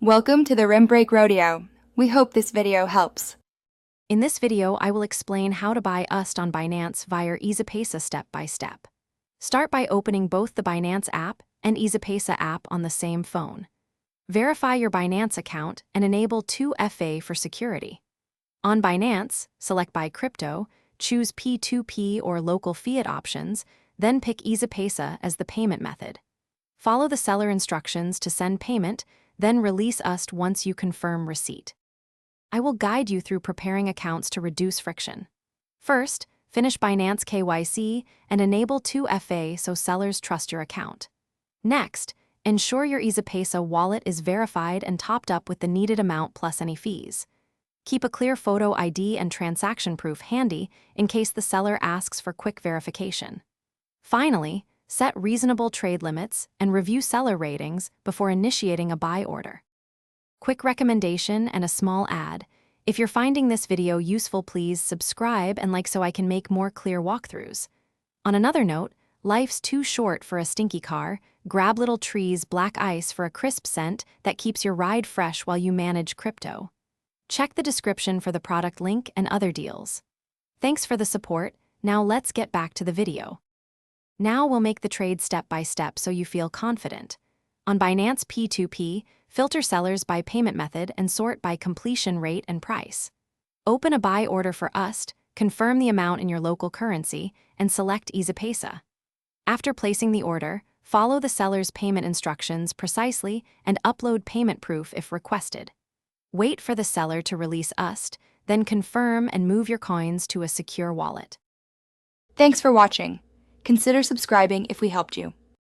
Welcome to the Rim Break Rodeo. We hope this video helps. In this video, I will explain how to buy USD on Binance via Easypaisa step by step. Start by opening both the Binance app and Easypaisa app on the same phone. Verify your Binance account and enable 2FA for security. On Binance, select Buy Crypto, choose P2P or local fiat options, then pick Easypaisa as the payment method. Follow the seller instructions to send payment, then release USD once you confirm receipt. I will guide you through preparing accounts to reduce friction. First, finish Binance KYC and enable 2FA so sellers trust your account. Next, ensure your Easypaisa wallet is verified and topped up with the needed amount plus any fees. Keep a clear photo ID and transaction proof handy in case the seller asks for quick verification. Finally, set reasonable trade limits and review seller ratings before initiating a buy order. Quick recommendation and a small ad. If you're finding this video useful, please subscribe and like so I can make more clear walkthroughs. On another note, life's too short for a stinky car. Grab Little Tree's black ice for a crisp scent that keeps your ride fresh while you manage crypto. Check the description for the product link and other deals. Thanks for the support. Now let's get back to the video. Now we'll make the trade step by step so you feel confident. On Binance P2P, filter sellers by payment method and sort by completion rate and price. Open a buy order for USD, confirm the amount in your local currency, and select Easypaisa. After placing the order, follow the seller's payment instructions precisely and upload payment proof if requested. Wait for the seller to release USD, then confirm and move your coins to a secure wallet. Thanks for watching. Consider subscribing if we helped you.